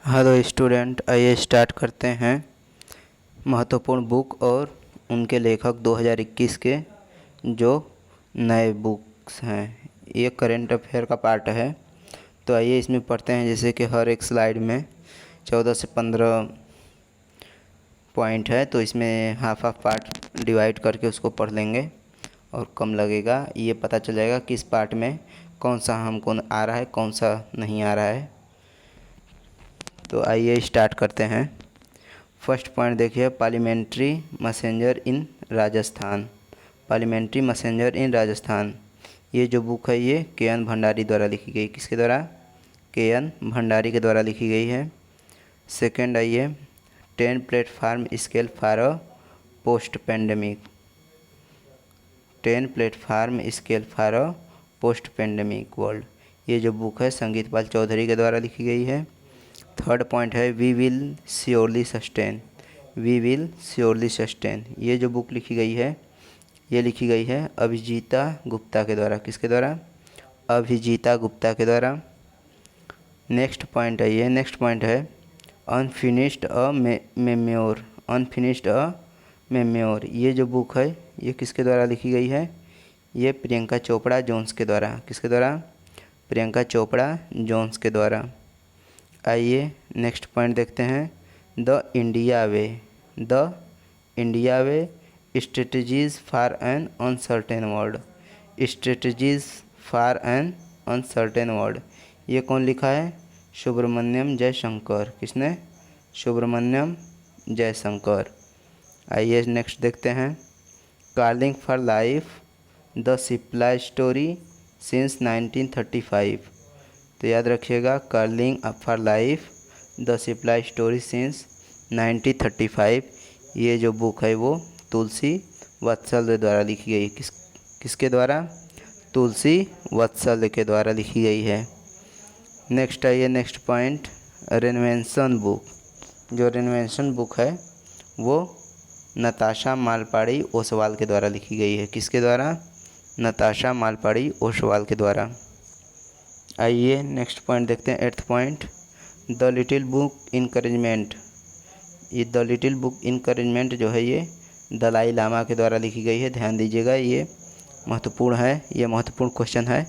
Hello student, आइए start करते हैं। महत्वपूर्ण बुक और उनके लेखक 2021 के जो नए बुक्स हैं। ये करंट अफेयर का पार्ट है, तो आइए इसमें पढ़ते हैं। जैसे कि हर एक स्लाइड में 14 से 15 पॉइंट है, तो इसमें हाफ हाफ पार्ट डिवाइड करके उसको पढ़ लेंगे और कम लगेगा। ये पता चल जाएगा कि इस पार्ट में कौन सा हमको आ रहा है, कौन सा नहीं आ रहा है। तो आइए स्टार्ट करते हैं। फर्स्ट पॉइंट देखिए, पार्लियामेंट्री मैसेंजर इन राजस्थान। पार्लियामेंट्री मैसेंजर इन राजस्थान, ये जो बुक है ये के.एन. भंडारी द्वारा लिखी गई। किसके द्वारा? के.एन. भंडारी के द्वारा लिखी गई है। सेकंड आइए, 10 platform scale for a post pandemic. 10 platform scale for a post pandemic world, ये जो बुक है संगीत पाल चौधरी के द्वारा लिखी गई है। थर्ड पॉइंट है we will surely sustain. We will surely sustain, ये जो बुक लिखी गई है ये लिखी गई है अभिजीता गुप्ता के द्वारा। किसके द्वारा? अभिजीता गुप्ता के द्वारा। नेक्स्ट पॉइंट है ये, नेक्स्ट पॉइंट है अनफिनिश्ड अ मेम्योर। अनफिनिश्ड अ मेम्योर, ये जो बुक है ये किसके द्वारा लिखी गई है? ये प्रियंका चोपड़ा जोन्स के द्वारा। किसके द्वारा? प्रियंका चोपड़ा जोन्स के द्वारा। आइए नेक्स्ट पॉइंट देखते हैं, the India way. The India way strategies for an uncertain world. Strategies for an uncertain world, ये कौन लिखा है? सुब्रमण्यम जयशंकर। किसने? सुब्रमण्यम जयशंकर। आइए नेक्स्ट देखते हैं, curling for life the Cipla story since 1935। तो याद रखिएगा, curling for life the Cipla story since 1935, ये जो बुक है वो तुलसी वत्सल द्वारा लिखी गई। किसके द्वारा? तुलसी वत्सल के द्वारा लिखी गई है। नेक्स्ट आइए, नेक्स्ट पॉइंट, रेनवेंशन बुक। जो रेनवेंशन बुक है वो नताशा मालपाड़ी ओसवाल के द्वारा लिखी गई है। किसके द्वारा? नताशा मालपाड़ी ओसवाल के द्वारा। आइए नेक्स्ट पॉइंट देखते हैं, eighth point, the little book encouragement. ये द लिटिल बुक इनकरेजमेंट जो है ये दलाई लामा के द्वारा लिखी गई है। ध्यान दीजिएगा, ये महत्वपूर्ण है, ये महत्वपूर्ण क्वेश्चन है।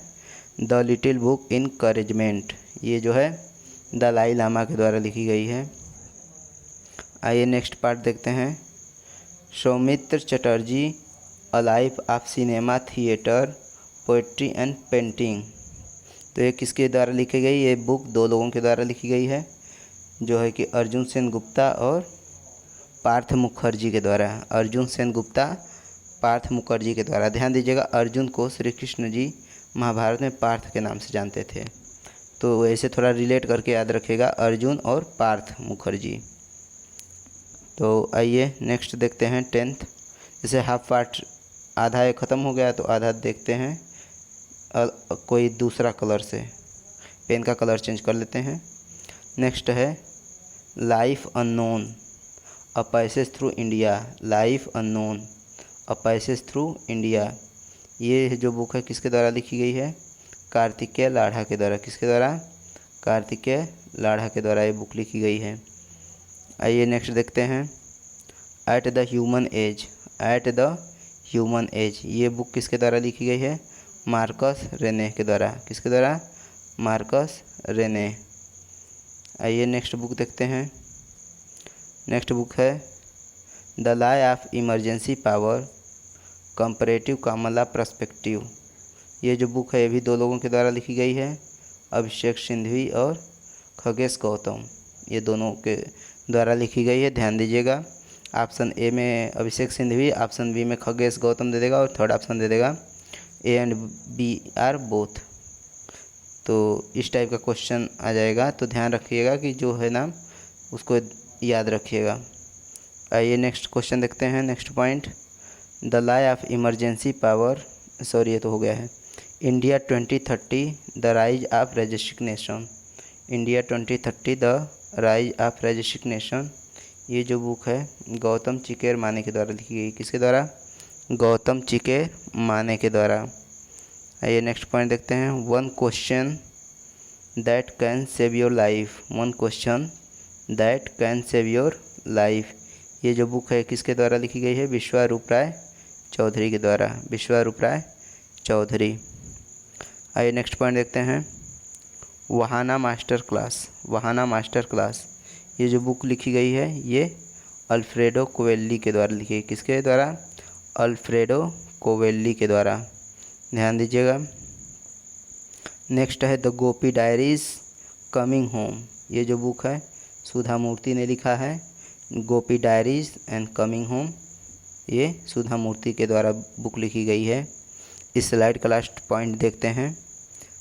द लिटिल बुक इनकरेजमेंट, ये जो है दलाई लामा के द्वारा लिखी गई है। आइए नेक्स्ट पार्ट देखते हैं, Soumitra Chatterjee a life of cinema theatre poetry and painting. तो ये किसके द्वारा लिखी गई? ये बुक दो लोगों के द्वारा लिखी गई है, जो है कि अर्जुन सेन गुप्ता और पार्थ मुखर्जी के द्वारा। अर्जुन सेन गुप्ता, पार्थ मुखर्जी के द्वारा। ध्यान दीजिएगा, अर्जुन को श्री कृष्ण जी महाभारत में पार्थ के नाम से जानते थे, तो ऐसे थोड़ा रिलेट करके याद रखिएगा, अर्जुन और पार्थ मुखर्जी। तो आइए नेक्स्ट देखते हैं, 10th। जैसे हाफ पार्ट आधा ये ख़त्म हो गया तो आधा देखते हैं कोई दूसरा कलर से, पेन का कलर चेंज कर लेते हैं। नेक्स्ट है life unknown a passage through India. Life unknown a passage through India, ये जो बुक है किसके द्वारा लिखी गई है? कार्तिकेय लाढ़ा के द्वारा। किसके द्वारा? कार्तिकेय लाढ़ा के द्वारा ये बुक लिखी गई है। आइए नेक्स्ट देखते हैं, at the human age. At the human age, ये बुक किसके द्वारा लिखी गई है? मार्कस रेने के द्वारा। किसके द्वारा? Marcus Rene. आइए नेक्स्ट बुक देखते हैं, नेक्स्ट बुक है the law of emergency power comparative common law perspective. ये जो बुक है ये भी दो लोगों के द्वारा लिखी गई है, अभिषेक सिंघवी और खगेश गौतम, ये दोनों के द्वारा लिखी गई है। ध्यान दीजिएगा, ऑप्शन ए में अभिषेक सिंघवी, ऑप्शन बी में खगेश गौतम दे देगा और थर्ड ऑप्शन दे देगा A and B are both. तो इस टाइप का क्वेश्चन आ जाएगा, तो ध्यान रखिएगा कि जो है ना उसको याद रखिएगा। आइए नेक्स्ट क्वेश्चन देखते हैं, next point, the law of emergency power, sorry ये तो हो गया है, India 2030 the rise of resignation. India 2030 the rise of resignation, ये जो बुक है गौतम चिकेर माने के द्वारा लिखी गई। किसके द्वारा? गौतम चिकेर माने के द्वारा। आइए नेक्स्ट पॉइंट देखते हैं, one question that can save your life. One question that can save your life. ये जो बुक है किसके द्वारा लिखी गई है? विश्वारूप राय चौधरी के द्वारा, विश्वारूप राय चौधरी। आइए नेक्स्ट पॉइंट देखते हैं, वहाना मास्टर क्लास। वहाना मास्टर क्लास, ये जो बुक लिखी गई है ये अल्फ्रेडो कोवेल्ली के द्वारा लिखी गई। किसके द्वारा? अल्फ्रेडो कोवेल्ली के द्वारा, ध्यान दीजिएगा। नेक्स्ट है the Gopi diaries coming home. ये जो बुक है सुधा मूर्ति ने लिखा है, गोपी डायरीज एंड कमिंग होम, ये सुधा मूर्ति के द्वारा बुक लिखी गई है। इस स्लाइड का लास्ट पॉइंट देखते हैं,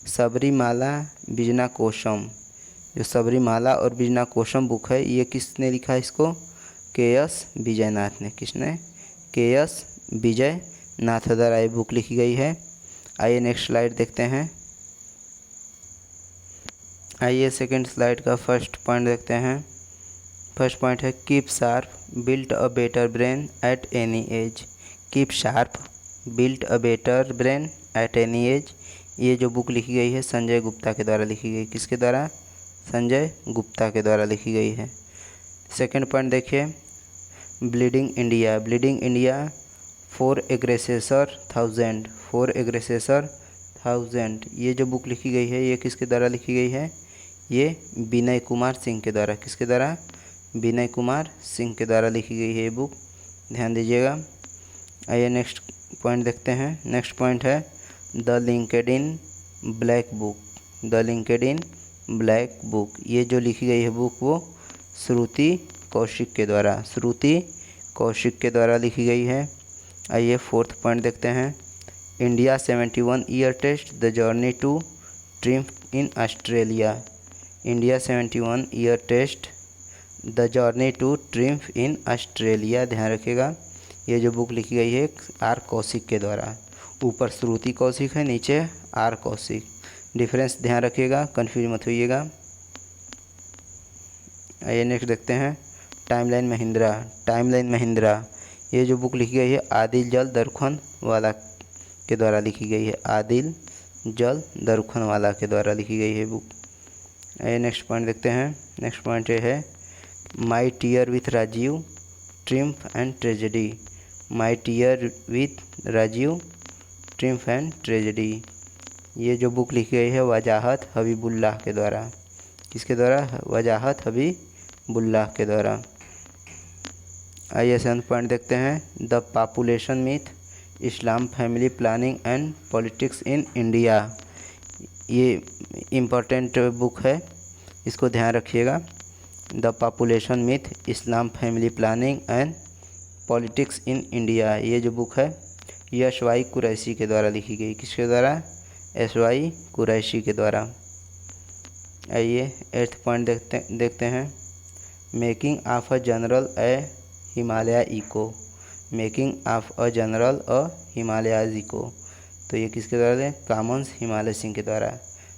सबरीमाला बिजना कोशम। जो सबरीमाला और बिजना कोशम बुक है ये किसने लिखा है इसको? के.एस. विजयनाथ ने। किसने? के.एस. विजयनाथ द्वारा ये बुक लिखी गई है। आइए नेक्स्ट स्लाइड देखते हैं। आइए सेकंड स्लाइड का फर्स्ट पॉइंट देखते हैं। फर्स्ट पॉइंट है keep sharp built a better brain at any as. Keep sharp built a better brain at any as, ये जो बुक लिखी गई है संजय गुप्ता के द्वारा लिखी गई। किसके द्वारा? संजय गुप्ता के द्वारा लिखी गई है। सेकंड पॉइंट देखिए, bleeding India. Bleeding India for aggressors 1000, for aggressors 1000, ये जो बुक लिखी गई है ये किसके द्वारा लिखी गई है? ये विनय कुमार सिंह के द्वारा। किसके द्वारा? विनय कुमार सिंह के द्वारा लिखी गई है ये बुक, ध्यान दीजिएगा। आइए नेक्स्ट पॉइंट देखते हैं। नेक्स्ट पॉइंट है the LinkedIn black book. The LinkedIn black book, ये जो लिखी गई है बुक वो श्रुति कौशिक के द्वारा, श्रुति कौशिक के द्वारा लिखी गई है। आइए फोर्थ पॉइंट देखते हैं, India 71 year test the journey to triumph in Australia. India 71 year test the journey to triumph in Australia, ध्यान रखिएगा। ये जो बुक लिखी गई है आर कौशिक के द्वारा, ऊपर श्रुति कौशिक है, नीचे आर कौशिक, डिफरेंस ध्यान रखिएगा, कन्फ्यूज मत होइएगा। आइए नेक्स्ट देखते हैं, टाइमलाइन महिंद्रा। टाइमलाइन महिंद्रा, ये जो बुक लिखी गई है आदिल जल दरखन वाला के द्वारा लिखी गई है, आदिल जल दरखन वाला के द्वारा लिखी गई है बुक। आइए नेक्स्ट पॉइंट देखते हैं। नेक्स्ट पॉइंट ये है माई टीयर with Rajiv triumph and tragedy. My टीयर with Rajiv triumph and tragedy, ये जो बुक लिखी गई है वजाहत हबीबुल्लाह के द्वारा। किसके द्वारा? वजाहत हबीबुल्लाह के द्वारा। आइए सेवंथ पॉइंट देखते हैं, the population myth Islam family planning and politics in India. ये इम्पोर्टेंट बुक है, इसको ध्यान रखिएगा। The population myth Islam family planning and politics in India, ये जो बुक है यश वाई कुरैशी के द्वारा लिखी गई। किसके द्वारा? एस वाई कुरैशी के द्वारा। आइए एट्थ पॉइंट देखते हैं, making of a general a Himalaya echo. Making of a general a Himalayas echo, तो ये किसके द्वारा है? कॉमन्स हिमालय सिंह के द्वारा।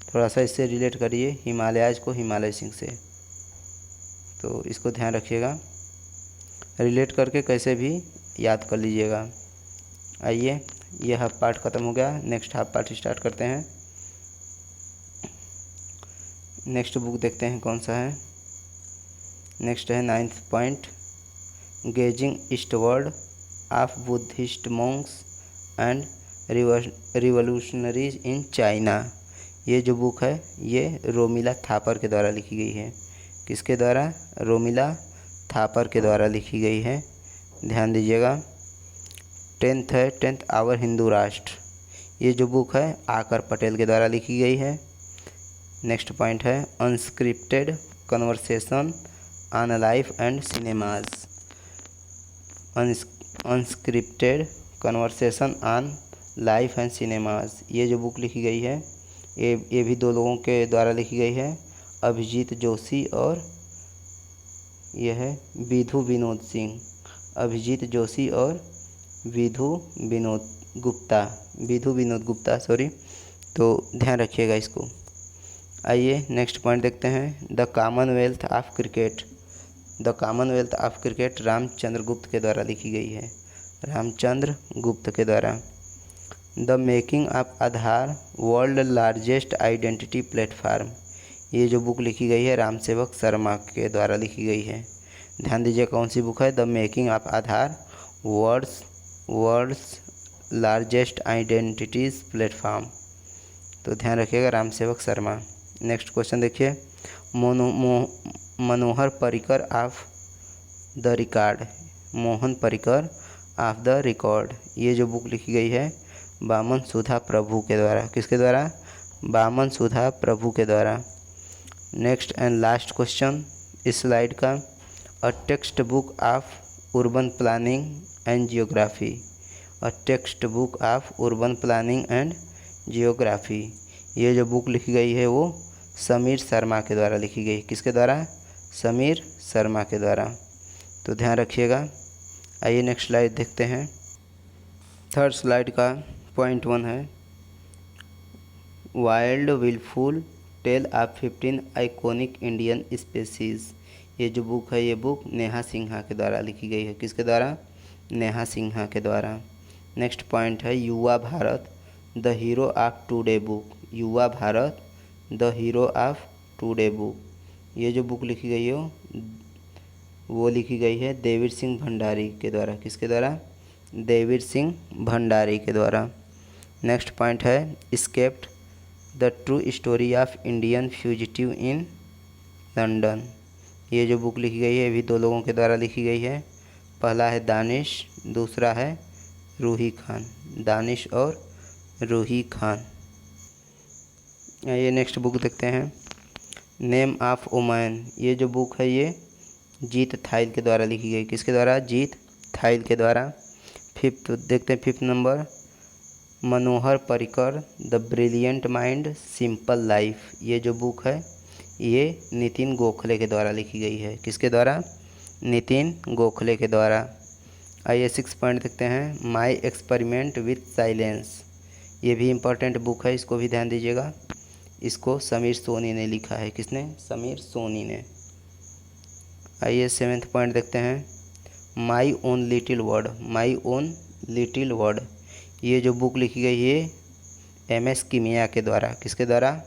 थोड़ा सा इससे रिलेट करिए हिमालयाज को हिमालय सिंह से, तो इसको ध्यान रखिएगा, रिलेट करके कैसे भी याद कर लीजिएगा। आइए ये हाफ पार्ट ख़त्म हो गया, नेक्स्ट हाफ पार्ट स्टार्ट करते हैं। नेक्स्ट बुक देखते हैं कौन सा है। नेक्स्ट है ninth point, gazing eastward of Buddhist monks and revolutionaries in China. ये जो बुक है ये रोमिला थापर के द्वारा लिखी गई है। किसके द्वारा? रोमिला थापर के द्वारा लिखी गई है, ध्यान दीजिएगा। टेंथ है, टेंथ आवर हिंदू राष्ट्र। ये जो बुक है आकर पटेल के द्वारा लिखी गई है। नेक्स्ट पॉइंट है unscripted conversation on life and cinemas. Unscripted conversation on life and cinemas, ये जो बुक लिखी गई है ये भी दो लोगों के द्वारा लिखी गई है, अभिजीत जोशी और यह है विधु विनोद सिंह। अभिजीत जोशी और विधु विनोद गुप्ता सॉरी, तो ध्यान रखिएगा इसको। आइए नेक्स्ट पॉइंट देखते हैं, the Commonwealth of cricket. The Commonwealth of cricket Ramchandra गुप्त के द्वारा लिखी गई है, रामचंद्र गुप्त के द्वारा। The making of Aadhaar world largest identity platform. ये जो बुक लिखी गई है राम सेवक शर्मा के द्वारा लिखी गई है। ध्यान दीजिए कौन सी बुक है, the making of Aadhaar, world's largest identities platform. तो ध्यान रखिएगा राम सेवक शर्मा। नेक्स्ट क्वेश्चन देखिए, Manohar Parrikar off the record, Mohan Parrikar off the record, ये जो बुक लिखी गई है वामन सुधा प्रभु के द्वारा। किसके द्वारा? वामन सुधा प्रभु के द्वारा। नेक्स्ट एंड लास्ट क्वेश्चन इस स्लाइड का, a text book of urban planning and geography, a text book of urban planning and geography, ये जो बुक लिखी गई है वो समीर शर्मा के द्वारा लिखी गई। किसके द्वारा? समीर शर्मा के द्वारा। तो ध्यान रखिएगा। आइए नेक्स्ट स्लाइड देखते हैं। थर्ड स्लाइड का पॉइंट 1 है, wild wilful tale of 15 iconic Indian species, ये जो बुक है ये बुक नेहा सिन्हा के द्वारा लिखी गई है। किसके द्वारा? नेहा सिन्हा के द्वारा। नेक्स्ट पॉइंट है, Yuva Bharat the hero of today book, Yuva Bharat the hero of today book, ये जो बुक लिखी गई हो वो लिखी गई है देवीर सिंह भंडारी के द्वारा। किसके द्वारा? देवीर सिंह भंडारी के द्वारा। नेक्स्ट पॉइंट है, escaped the true story of Indian fugitive in London, ये जो बुक लिखी गई है भी 2 लोगों के द्वारा लिखी गई है। पहला है दानिश, दूसरा है रूही खान, दानिश और रूही खान। ये नेक्स्ट बुक देखते हैं, नेम ऑफ ओमैन, ये जो बुक है ये जीत थाइल के द्वारा लिखी गई। किसके द्वारा? जीत थाइल के द्वारा। फिफ्थ देखते हैं, 5th number, Manohar Parrikar the brilliant mind simple life, ये जो बुक है ये नितिन गोखले के द्वारा लिखी गई है। किसके द्वारा? नितिन गोखले के द्वारा। आइए 6 पॉइंट देखते हैं, माई एक्सपेरिमेंट विथ साइलेंस, ये भी इम्पोर्टेंट बुक है, इसको भी ध्यान दीजिएगा। इसको समीर सोनी ने लिखा है। किसने? समीर सोनी ने। आइए 7th पॉइंट देखते हैं, my own little word, my own little word, ये जो बुक लिखी गई है MS कीमिया के द्वारा। किसके द्वारा?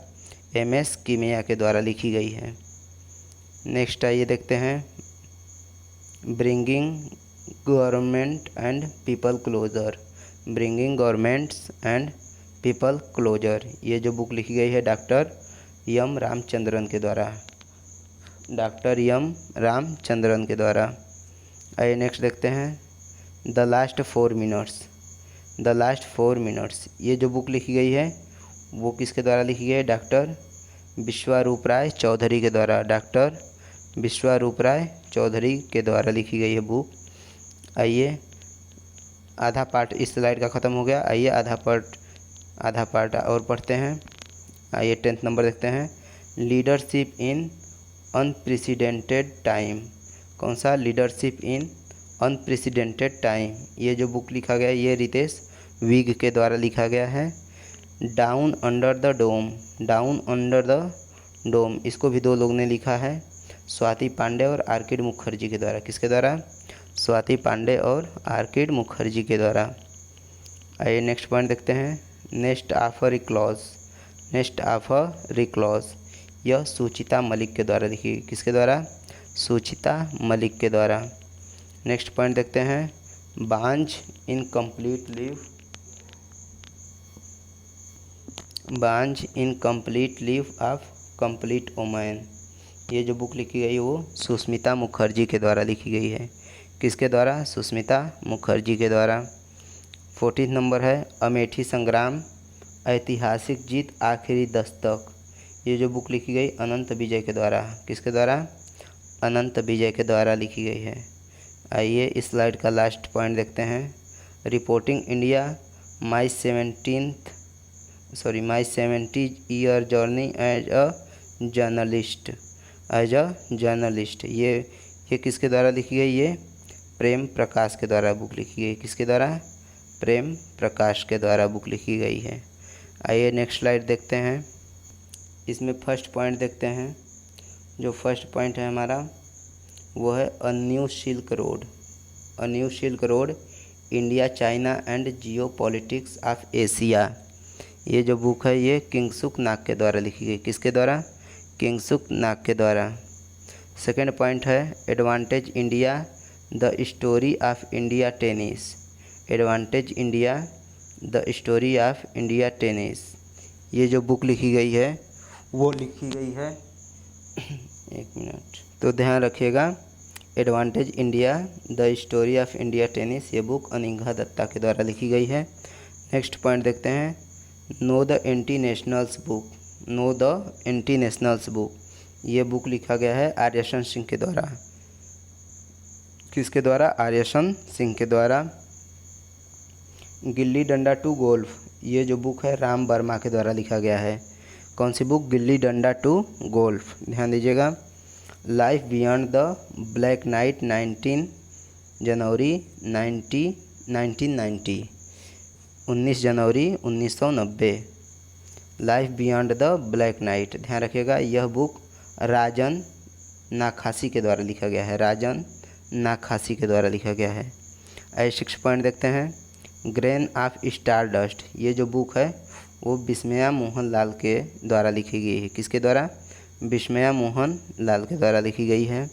MS कीमिया के द्वारा लिखी गई है। नेक्स्ट आइए देखते हैं, bringing government and people closer, bringing governments and people closer, ये जो बुक लिखी गई है डॉक्टर एम रामचंद्रन के द्वारा, डॉक्टर एम रामचंद्रन के द्वारा। आइए नेक्स्ट देखते हैं, the last 4 minutes, the last 4 minutes, ये जो बुक लिखी गई है वो किसके द्वारा लिखी गई है? डॉक्टर विश्वरूप राय चौधरी के द्वारा, डॉक्टर विश्वरूप राय चौधरी के द्वारा लिखी गई है बुक। आइए आधा पार्ट इस स्लाइड का ख़त्म हो गया। आइए आधा पार्ट और पढ़ते हैं। आइए 10th नंबर देखते हैं, लीडरशिप इन अनप्रेसिडेंटेड टाइम, कौन सा? लीडरशिप इन अनप्रेसिडेंटेड टाइम, ये जो बुक लिखा गया है ये रितेश विग के द्वारा लिखा गया है। Down under the dome, down under the dome, इसको भी 2 लोग ने लिखा है, स्वाति पांडे और आर्किड मुखर्जी के द्वारा। किसके द्वारा? स्वाति पांडे और आर्किड मुखर्जी के द्वारा। आइए नेक्स्ट पॉइंट देखते हैं, nest of a recluse, nest of a recluse, यह सुचिता मलिक के द्वारा लिखी। किसके द्वारा? सुचिता मलिक के द्वारा। नेक्स्ट पॉइंट देखते हैं, बांझ इन कंप्लीट लीव, बांझ incomplete leave of complete women, ये जो बुक लिखी गई वो सुष्मिता मुखर्जी के द्वारा लिखी गई है। किसके द्वारा? सुष्मिता मुखर्जी के द्वारा। 14 नंबर है, अमेठी संग्राम ऐतिहासिक जीत आखिरी दस्तक, ये जो बुक लिखी गई अनंत विजय के द्वारा। किसके द्वारा? अनंत विजय के द्वारा लिखी गई है। आइए इस स्लाइड का लास्ट पॉइंट देखते हैं, reporting India my 70 year journey as a journalist, as a journalist, ये किसके द्वारा लिखी गई? ये प्रेम प्रकाश के द्वारा बुक लिखी गई। किसके द्वारा? प्रेम प्रकाश के द्वारा बुक लिखी गई है। आइए नेक्स्ट स्लाइड देखते हैं, इसमें फर्स्ट पॉइंट देखते हैं। जो फर्स्ट पॉइंट है हमारा वो है a new silk road, a new silk road India China and Jio politics of Asia, ये जो बुक है ये किंगसुक नाग के द्वारा लिखी गई। किसके द्वारा? किंगसुक नाग के द्वारा। सेकेंड पॉइंट है advantage India the story of India tennis. Advantage India the story of India tennis, ये जो बुक लिखी गई है वो लिखी गई है एक मिनट, तो ध्यान रखिएगा। Advantage India the story of India tennis, ये बुक अनिंघा दत्ता के द्वारा लिखी गई है। नेक्स्ट पॉइंट देखते हैं know the anti nationals book. Know the anti nationals book, ये बुक लिखा गया है आर्यसन सिंह के द्वारा। किसके द्वारा? आर्यसन सिंह के द्वारा। गिल्ली डंडा टू गोल्फ, ये जो बुक है राम वर्मा के द्वारा लिखा गया है। कौन सी book? Gilli danda to golf. ध्यान दीजिएगा। Life beyond the black night 19 January 1990, 19 January 1990। Life beyond the black night, ध्यान रखिएगा। यह बुक राजन नाखासी के द्वारा लिखा गया है। राजन नाखासी के द्वारा लिखा गया है। आई 6 पॉइंट देखते हैं ग्रेन ऑफ स्टार डस्ट, ये जो बुक है वो विस्मया मोहन लाल के द्वारा लिखी गई है। किसके द्वारा? विस्मया मोहन लाल के द्वारा लिखी गई है।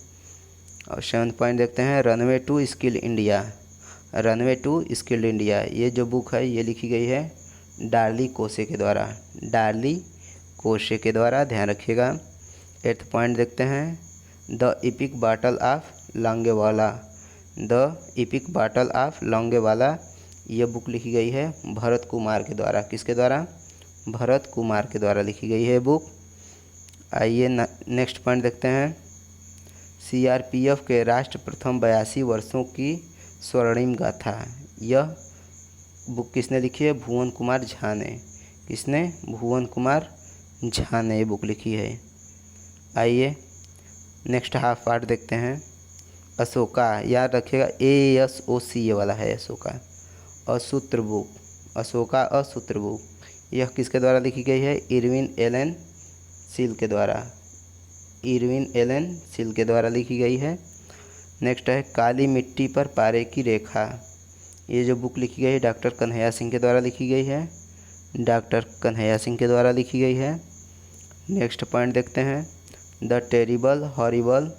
और 7 पॉइंट देखते हैं runway to skill India. Runway to skilled India, ये जो बुक है ये लिखी गई है डार्ली कोसे के द्वारा। डार्ली कोसे के द्वारा, ध्यान रखिएगा। 8 पॉइंट देखते हैं the EPIC battle of Longewala. The EPIC battle of Longewala, ये बुक लिखी गई है भरत कुमार के द्वारा। किसके द्वारा? भरत कुमार के द्वारा लिखी गई है बुक। आइए नेक्स्ट पॉइंट देखते हैं सीआरपीएफ के राष्ट्र प्रथम 82 वर्षों की स्वर्णिम गाथा। यह बुक किसने लिखी है? भुवन कुमार झा ने। किसने? भुवन कुमार झा ने ये बुक लिखी है। आइए नेक्स्ट हाफ पार्ट देखते हैं अशोका, याद रखिएगा ASOC ये वाला है अशोका। असूत्र बुक, अशोका असूत्र बुक, यह किसके द्वारा लिखी गई है? इरविन एलन सील के द्वारा। इरविन एलन सील के द्वारा लिखी गई है। नेक्स्ट है काली मिट्टी पर पारे की रेखा, ये जो बुक लिखी गई है डॉक्टर कन्हैया सिंह के द्वारा लिखी गई है। डॉक्टर कन्हैया सिंह के द्वारा लिखी गई है। नेक्स्ट पॉइंट देखते हैं the terrible horrible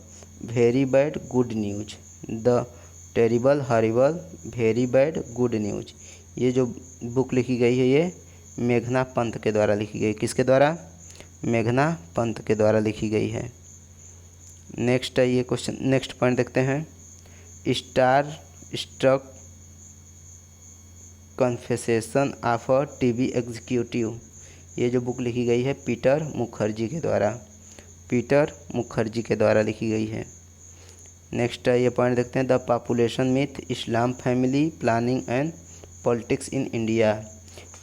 very bad good news. The terrible horrible very bad good news, ये जो बुक लिखी गई है ये मेघना पंत के द्वारा लिखी गई। किसके द्वारा? मेघना पंत के द्वारा लिखी गई है। नेक्स्ट है ये क्वेश्चन। नेक्स्ट पॉइंट देखते हैं star struck confessions of a TV executive, ये जो बुक लिखी गई है पीटर मुखर्जी के द्वारा। पीटर मुखर्जी के द्वारा लिखी गई है। नेक्स्ट ये पॉइंट देखते हैं the population myth Islam family planning and politics in India,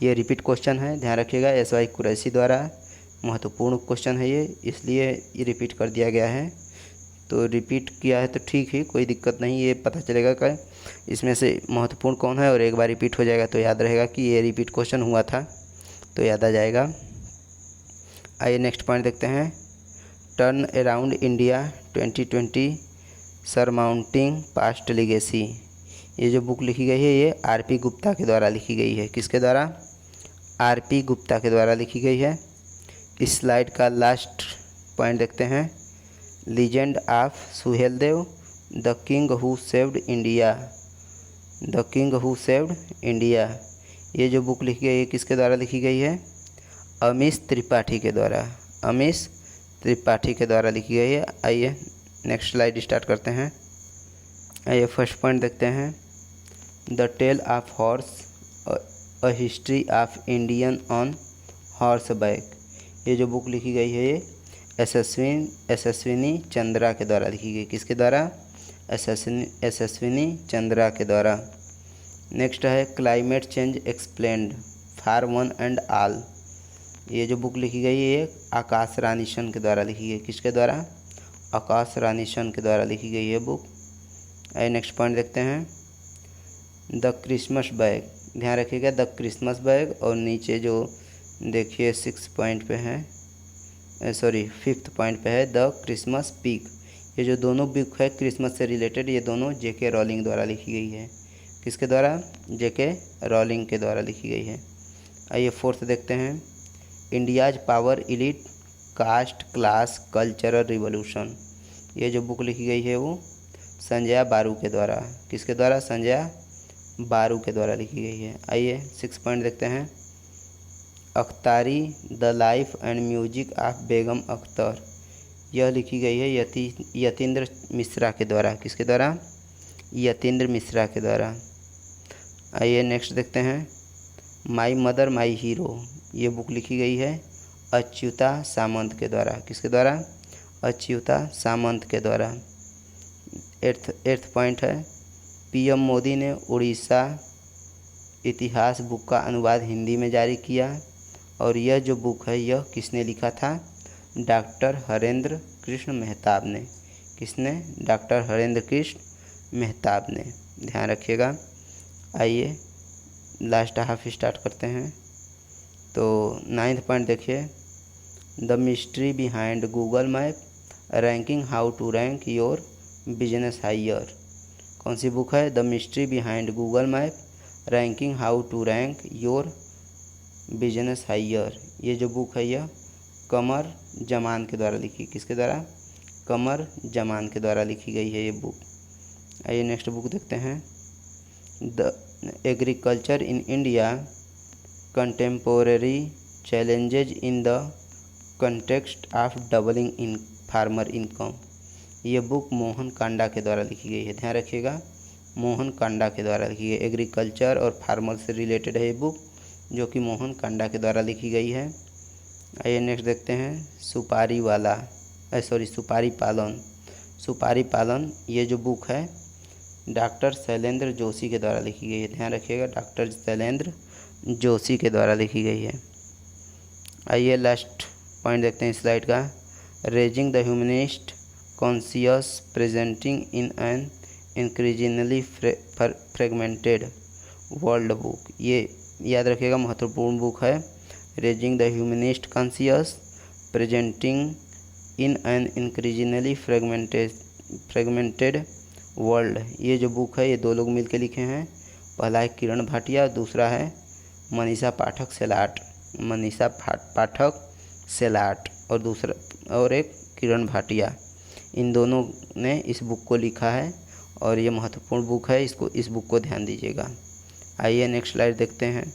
ये रिपीट क्वेश्चन है, ध्यान रखिएगा। SY कुरैशी द्वारा महत्वपूर्ण क्वेश्चन है ये, इसलिए ये रिपीट कर दिया गया है। तो रिपीट किया है तो ठीक ही, कोई दिक्कत नहीं, ये पता चलेगा कि इसमें से महत्वपूर्ण कौन है, और एक बार रिपीट हो जाएगा तो याद रहेगा कि ये रिपीट क्वेश्चन हुआ था, तो याद आ जाएगा। आइए नेक्स्ट पॉइंट देखते हैं turn around India 2020 surmounting past legacy, ये जो बुक लिखी गई है ये RP गुप्ता के द्वारा लिखी गई है। किसके द्वारा? RP गुप्ता के द्वारा लिखी गई है। इस स्लाइड का लास्ट पॉइंट देखते हैं legend of Suheldev the king who saved India. The king who saved India, ये जो बुक लिखी गई है किसके द्वारा लिखी गई है? अमीश त्रिपाठी के द्वारा। अमीश त्रिपाठी के द्वारा लिखी गई है। आइए नेक्स्ट स्लाइड स्टार्ट करते हैं। आइए फर्स्ट पॉइंट देखते हैं the tale of horse a history of Indian on horseback, ये जो बुक लिखी गई है ये यशस्विनी चंद्रा के द्वारा लिखी गई। किसके द्वारा? यशस्विनी चंद्रा के द्वारा। नेक्स्ट है climate change explained for one and all, ये जो बुक लिखी गई है ये आकाश रानी सन के द्वारा लिखी गई। किसके द्वारा? आकाश रानी सन के द्वारा लिखी गई है बुक। आइए नेक्स्ट पॉइंट देखते हैं द क्रिसमस बैग, ध्यान रखिएगा द क्रिसमस बैग, और नीचे जो देखिए 6 पॉइंट पे है, सॉरी 5th पॉइंट पे है द क्रिसमस पीक, ये जो दोनों बुक है क्रिसमस से रिलेटेड, ये दोनों JK रॉलिंग द्वारा लिखी गई है। किसके द्वारा? JK रॉलिंग के द्वारा लिखी गई है। आइए 4th देखते हैं India's power elite caste class cultural revolution. ये जो बुक लिखी गई है वो संजय बारू के द्वारा, किसके द्वारा? संजय बारू के द्वारा लिखी गई है। आइए 6 पॉइंट देखते हैं। Akhtari the life and music of Begum Akhtar, यह लिखी गई है यतीन्द्र मिश्रा के द्वारा, किसके द्वारा? यतीन्द्र मिश्रा के द्वारा। आइए नेक्स्ट देखते हैं। माई मदर माई हीरो, ये बुक लिखी गई है अच्युता सामंत के द्वारा, किसके द्वारा? अच्युता सामंत के द्वारा। एट्थ पॉइंट है। पीएम मोदी ने उड़ीसा इतिहास बुक का अनुवाद हिंदी में जारी किया, और यह जो बुक है यह किसने लिखा था? डॉक्टर हरेंद्र कृष्ण मेहताब ने। किसने? डॉक्टर हरेंद्र कृष्ण मेहताब ने, ध्यान रखिएगा। आइए लास्ट हाफ स्टार्ट करते हैं। तो 9th पॉइंट देखिए। The mystery behind Google map ranking how to rank your business higher, कौन सी बुक है? The mystery behind Google map ranking how to rank your business higher. ये जो बुक है यह कमर जमान के द्वारा लिखी, किसके द्वारा? कमर जमान के द्वारा लिखी गई है ये बुक। आइए नेक्स्ट बुक देखते हैं। The agriculture in India contemporary challenges in the context of doubling in farmer income, ये बुक मोहन कांडा के द्वारा लिखी गई है, ध्यान रखिएगा। मोहन कांडा के द्वारा लिखी गई, एग्रीकल्चर और फार्मर से रिलेटेड है ये बुक, जो कि मोहन कांडा के द्वारा लिखी गई है। आइए नेक्स्ट देखते हैं। सुपारी पालन। सुपारी पालन, ये जो बुक है डॉक्टर शैलेंद्र जोशी के द्वारा लिखी गई है, ध्यान रखिएगा। डॉक्टर शैलेंद्र जोशी के द्वारा लिखी गई है। आइए लास्ट पॉइंट देखते हैं स्लाइड का। Raising the humanist conscious presenting in an increasingly fragmented world book, ये याद रखिएगा, महत्वपूर्ण बुक है। Raising the humanist conscious presenting in an increasingly fragmented world, ये जो बुक है ये 2 लोग मिलकर लिखे हैं। पहला है किरण भाटिया, दूसरा है मनीषा पाठक सेलाट और एक किरण भाटिया। इन दोनों ने इस बुक को लिखा है और ये महत्वपूर्ण बुक है, इस बुक को ध्यान दीजिएगा। आइए नेक्स्ट स्लाइड देखते हैं।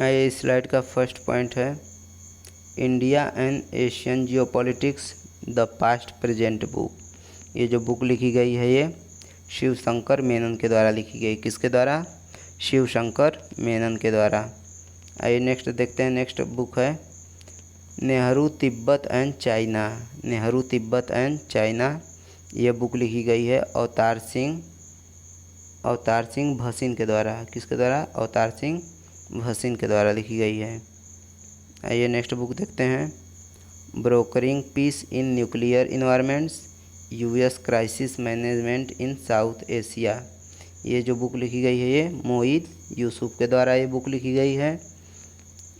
आइए इस स्लाइड का फर्स्ट पॉइंट है India and Asian geopolitics the past present book. ये जो बुक लिखी गई है ये शिवशंकर मेनन के द्वारा लिखी गई, किसके द्वारा? शिवशंकर मेनन के द्वारा। आइए नेक्स्ट देखते हैं। नेक्स्ट बुक है नेहरू तिब्बत एंड चाइना। ये बुक लिखी गई है अवतार सिंह भसीन के द्वारा, किसके द्वारा? अवतार सिंह भसीन के द्वारा लिखी गई है। आइए नेक्स्ट बुक देखते हैं brokering peace in nuclear environments US crisis management in South Asia. ये जो बुक लिखी गई है ये मोईद यूसुफ के द्वारा ये बुक लिखी गई है।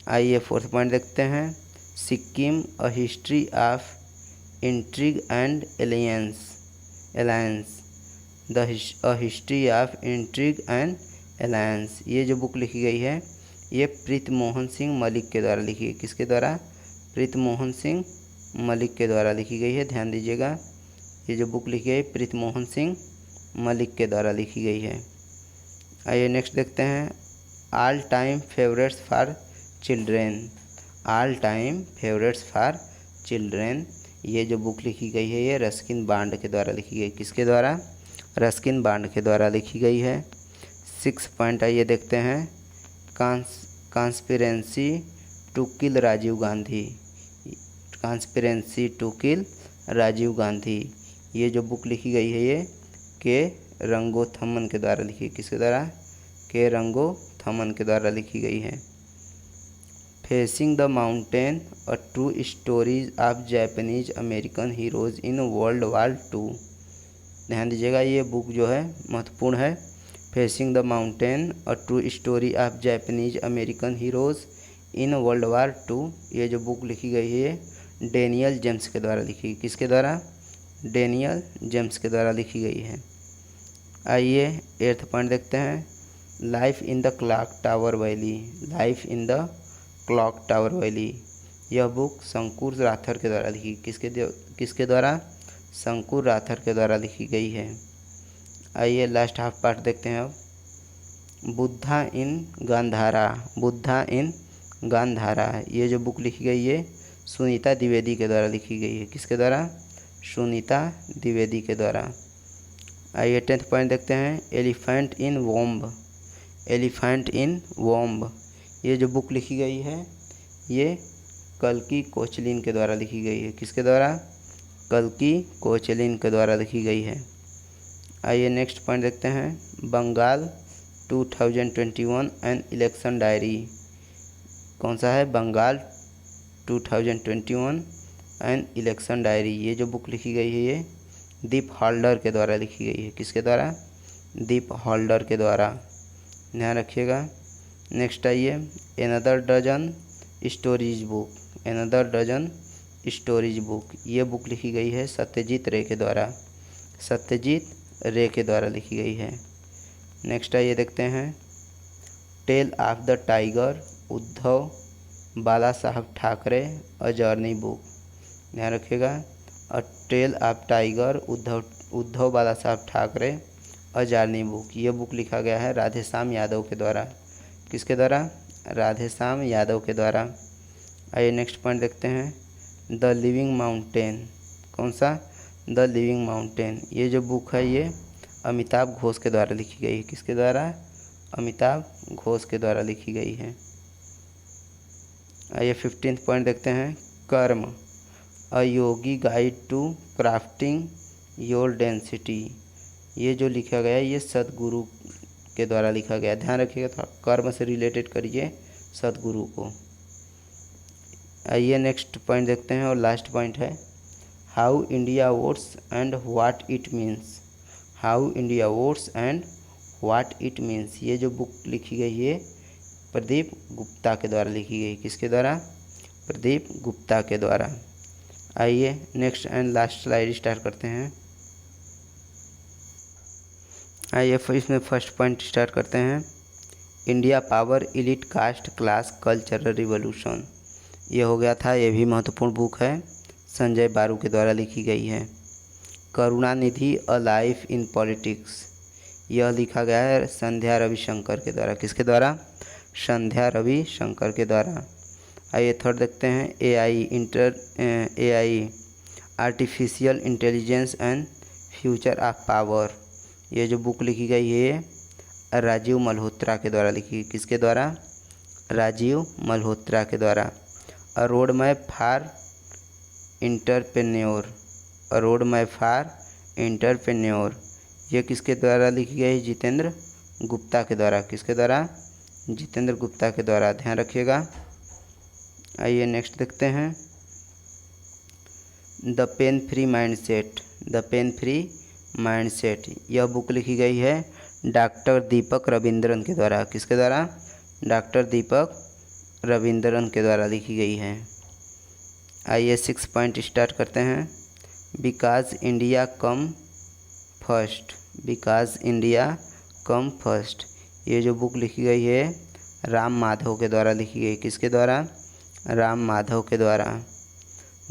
आइए 4th पॉइंट देखते हैं Sikkim a history of intrigue and alliance a history of intrigue and alliance. ये जो बुक लिखी गई है ये प्रीतमोहन सिंह मलिक के द्वारा लिखी है, किसके द्वारा? प्रीतमोहन सिंह मलिक के द्वारा लिखी गई है, ध्यान दीजिएगा। ये जो बुक लिखी है प्रीतमोहन सिंह मलिक के द्वारा लिखी गई है। आइए नेक्स्ट देखते हैं all time favourites for children. ये जो बुक लिखी गई है ये रस्किन बॉन्ड के द्वारा लिखी गई, किसके द्वारा? रस्किन बॉन्ड के द्वारा लिखी गई है। 6 पॉइंट आइए देखते हैं conspiracy to kill Rajiv Gandhi. ये जो बुक लिखी गई है ये के रंगोथमन के द्वारा लिखी, किसके द्वारा? के रंगोथमन के द्वारा लिखी गई है। Facing the mountain a true stories of Japanese American heroes in world war II। ध्यान दीजिएगा ये बुक जो है महत्वपूर्ण है। Facing the mountain a true story of Japanese American heroes in world war II। ये जो बुक लिखी गई है ये डेनियल जेम्स के द्वारा लिखी, किसके द्वारा? डेनियल जेम्स के द्वारा लिखी गई है। आइए 8th पॉइंट देखते हैं life in the clock tower valley. यह बुक शंकुर राथर के द्वारा लिखी, किसके द्वारा? शंकुर राथर के द्वारा लिखी गई है। आइए लास्ट हाफ पार्ट देखते हैं अब। बुद्धा इन गांधारा, बुद्धा इन गांधारा, ये जो बुक लिखी गई है सुनीता द्विवेदी के द्वारा लिखी गई है। किसके द्वारा? सुनीता द्विवेदी के द्वारा। आइए 10th पॉइंट देखते हैं। Elephant in womb, elephant in womb, ये जो बुक लिखी गई है ये कल्कि कोचलिन के द्वारा लिखी गई है। किसके द्वारा? कल्कि कोचलिन के द्वारा लिखी गई है। आइए नेक्स्ट पॉइंट देखते हैं। बंगाल 2021 एन इलेक्शन डायरी, कौन सा है? बंगाल 2021 एन इलेक्शन डायरी, ये जो बुक लिखी गई है ये दीप हॉल्डर के द्वारा लिखी गई है। किसके द्वारा? दीप हॉल्डर के द्वारा, ध्यान रखिएगा। नेक्स्ट आइए another dozen stories book, another dozen stories book, ये बुक लिखी गई है सत्यजीत रे के द्वारा, सत्यजीत रे के द्वारा लिखी गई है। नेक्स्ट आइए देखते हैं। Tale of the tiger Uddhav Bala Saheb Thackeray a journey book, ध्यान रखिएगा। A tale of tiger Uddhav Bala Saheb Thackeray a journey book, ये बुक लिखा गया है राधेश्याम यादव के द्वारा। किसके द्वारा? राधेश्याम यादव के द्वारा। आइए नेक्स्ट पॉइंट देखते हैं। द लिविंग माउंटेन, कौन सा? द लिविंग माउंटेन, ये जो बुक है ये अमिताभ घोष के द्वारा लिखी गई है। किसके द्वारा? अमिताभ घोष के द्वारा लिखी गई है। आइए 15th पॉइंट देखते हैं। Karma a yogi guide to crafting your density, ये जो लिखा गया है ये सदगुरु के द्वारा लिखा गया। ध्यान रखिएगा, थोड़ा कर्म से रिलेटेड करिए सदगुरु को। आइए नेक्स्ट पॉइंट देखते हैं और लास्ट पॉइंट है। How India votes and what it means, how India votes and what it means, ये जो बुक लिखी गई है प्रदीप गुप्ता के द्वारा लिखी गई। किसके द्वारा? प्रदीप गुप्ता के द्वारा। आइए next and last slide start करते हैं। आइए इसमें फर्स्ट पॉइंट स्टार्ट करते हैं। India power elite caste class cultural revolution, ये हो गया था, ये भी महत्वपूर्ण बुक है, संजय बारू के द्वारा लिखी गई है। Karunanidhi a life in politics, यह लिखा गया है संध्या रविशंकर के द्वारा। किसके द्वारा? संध्या रविशंकर के द्वारा। आइए थर्ड देखते हैं। AI artificial intelligence and future of power, ये जो बुक लिखी गई है राजीव मल्होत्रा के द्वारा लिखी। किसके द्वारा? राजीव मल्होत्रा के द्वारा। A road map for entrepreneur, a road map for entrepreneur, ये किसके द्वारा लिखी गई? जितेंद्र गुप्ता के द्वारा। किसके द्वारा? जितेंद्र गुप्ता के द्वारा, ध्यान रखिएगा। आइए नेक्स्ट देखते हैं। The pain free mindset, the pain free mindset, यह बुक लिखी गई है डॉक्टर दीपक रविंद्रन के द्वारा। किसके द्वारा? डॉक्टर दीपक रविंद्रन के द्वारा लिखी गई है। आइए 6 पॉइंट स्टार्ट करते हैं। Because India come first, because India come first, ये जो बुक लिखी गई है राम माधव के द्वारा लिखी गई। किसके द्वारा? राम माधव के द्वारा।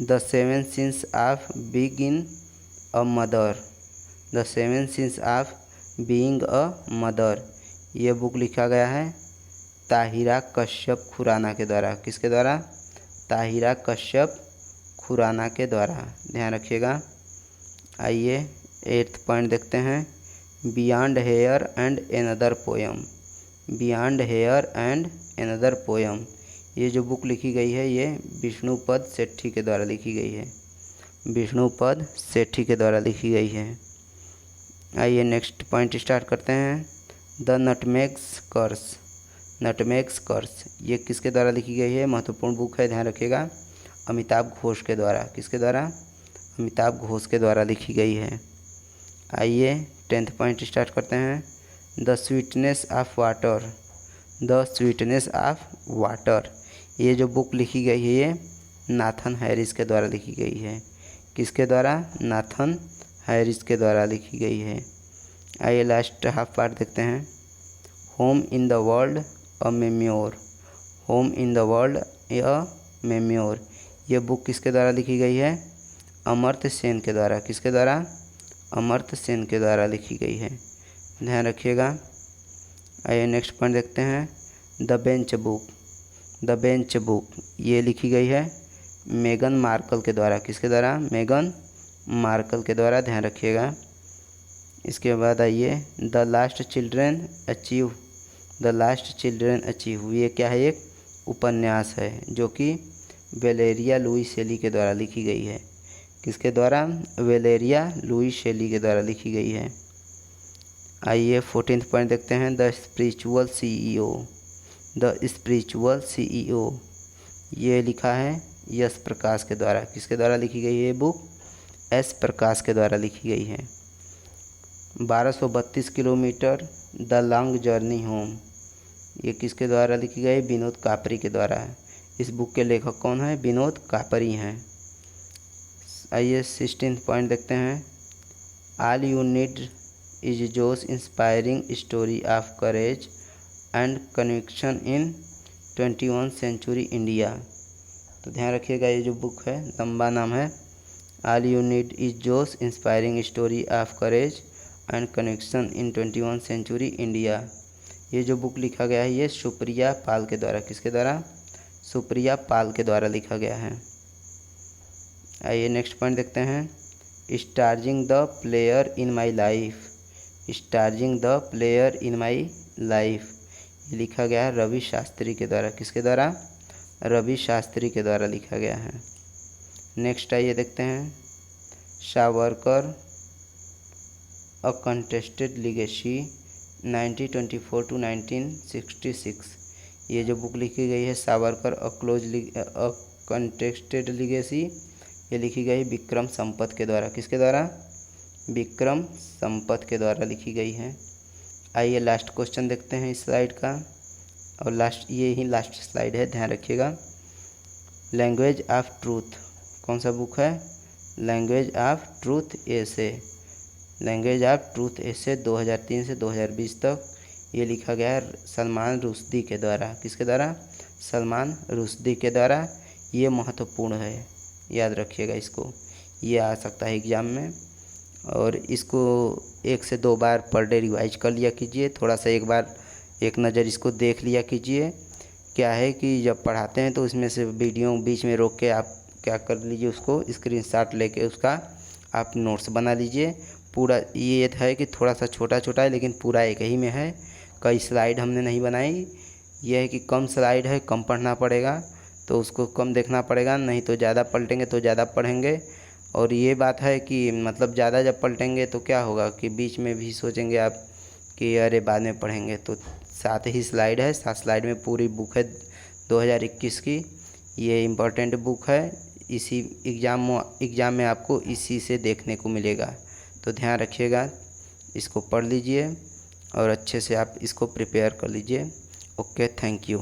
The 7 since of being a mother, the 7 since of being a mother, ये बुक लिखा गया है ताहिरा कश्यप खुराना के द्वारा। किसके द्वारा? ताहिरा कश्यप खुराना के द्वारा, ध्यान रखिएगा। आइए 8th पॉइंट देखते हैं। Beyond hair and another poem, beyond hair and another poem, ये जो बुक लिखी गई है ये विष्णुपद सेठी के द्वारा लिखी गई है, विष्णुपद सेठी के द्वारा लिखी गई है। आइए नेक्स्ट पॉइंट स्टार्ट करते हैं। द नटमेग्स कर्स, नटमेग्स कर्स, ये किसके द्वारा लिखी गई है? महत्वपूर्ण बुक है, ध्यान रखिएगा। अमिताभ घोष के द्वारा। किसके द्वारा? अमिताभ घोष के द्वारा लिखी गई है। आइए 10th पॉइंट स्टार्ट करते हैं। The sweetness of water, the sweetness of water, ये जो बुक लिखी गई है ये नाथन हैरिस के द्वारा लिखी गई है। किसके द्वारा? नाथन हैरिस के द्वारा लिखी गई है। आइए लास्ट हाफ पार्ट देखते हैं। Home in the world a मेम्योर, home in the world अ मेम्योर। ये बुक किसके द्वारा लिखी गई है? अमर्त्य सेन के द्वारा। किसके द्वारा? अमर्त्य सेन के द्वारा लिखी गई है, ध्यान रखिएगा। आइए नेक्स्ट पॉइंट देखते हैं। The bench book. The bench book ये लिखी गई है मेगन मार्कल के द्वारा। किसके द्वारा? मेगन मार्कल के द्वारा, ध्यान रखिएगा। इसके बाद आइए the last children achieve. The last children achieve ये क्या है? एक उपन्यास है जो कि वेलेरिया लुई शेली के द्वारा लिखी गई है। किसके द्वारा? वेलेरिया लुई शेली के द्वारा लिखी गई है। आइए 14th पॉइंट देखते हैं। The spiritual CEO. The spiritual CEO ये लिखा है यश प्रकाश के द्वारा। किसके द्वारा लिखी गई है ये बुक? एस प्रकाश के द्वारा लिखी गई है। 1232 kilometre the long journey home ये किसके द्वारा लिखी गई? विनोद कापरी के द्वारा है। इस बुक के लेखक कौन है? विनोद कापरी हैं। आइए 16th पॉइंट देखते हैं। All you need is Josh inspiring story of courage and conviction in 21 century India. तो ध्यान रखिएगा, ये जो बुक है लंबा नाम है all you need is Josh inspiring story of courage and conviction in 21 century India. ये जो बुक लिखा गया है ये सुप्रिया पाल के द्वारा। किसके द्वारा? सुप्रिया पाल के द्वारा लिखा गया है। आइए नेक्स्ट पॉइंट देखते हैं। Starring the player in my life. Starring the player in my life ये लिखा गया है रवि शास्त्री के द्वारा। किसके द्वारा? रवि शास्त्री के द्वारा लिखा गया है। नेक्स्ट आइए देखते हैं। सावरकर अ कंटेस्टेड लीगेसी 1924 टू 1966 ये जो बुक लिखी गई है सावरकर अ कंटेस्टेड लीगेसी ये लिखी गई विक्रम संपत के द्वारा। किसके द्वारा? विक्रम संपत के द्वारा लिखी गई है। आइए लास्ट क्वेश्चन देखते हैं इस स्लाइड का, और ये ही लास्ट स्लाइड है, ध्यान रखिएगा। लैंग्वेज ऑफ ट्रूथ कौन सा बुक है? Language of truth essay. Language of truth essay 2003 से 2020 तक ये लिखा गया है सलमान रुश्दी के द्वारा। किसके द्वारा? सलमान रुश्दी के द्वारा। ये महत्वपूर्ण है, याद रखिएगा इसको, ये आ सकता है एग्ज़ाम में। और इसको 1 से 2 बार पर डे रिवाइज कर लिया कीजिए। थोड़ा सा एक बार एक नज़र इसको देख लिया कीजिए। क्या है कि जब पढ़ाते हैं तो इसमें से वीडियो बीच में रोक के आप क्या कर लीजिए, उसको स्क्रीनशॉट लेके उसका आप नोट्स बना लीजिए। पूरा ये है कि थोड़ा सा छोटा छोटा है लेकिन पूरा एक ही में है, कई स्लाइड हमने नहीं बनाई। यह है कि कम स्लाइड है, कम पढ़ना पड़ेगा, तो उसको कम देखना पड़ेगा, नहीं तो ज़्यादा पलटेंगे तो ज़्यादा पढ़ेंगे। और ये बात है कि मतलब ज़्यादा जब पलटेंगे तो क्या होगा कि बीच में भी सोचेंगे आप कि अरे बाद में पढ़ेंगे। तो 7 ही स्लाइड है, 7 स्लाइड में पूरी बुक है 2021 की। ये इम्पोर्टेंट बुक है, इसी एग्ज़ाम में आपको इसी से देखने को मिलेगा। तो ध्यान रखिएगा, इसको पढ़ लीजिए और अच्छे से आप इसको प्रिपेयर कर लीजिए। Okay, thank you.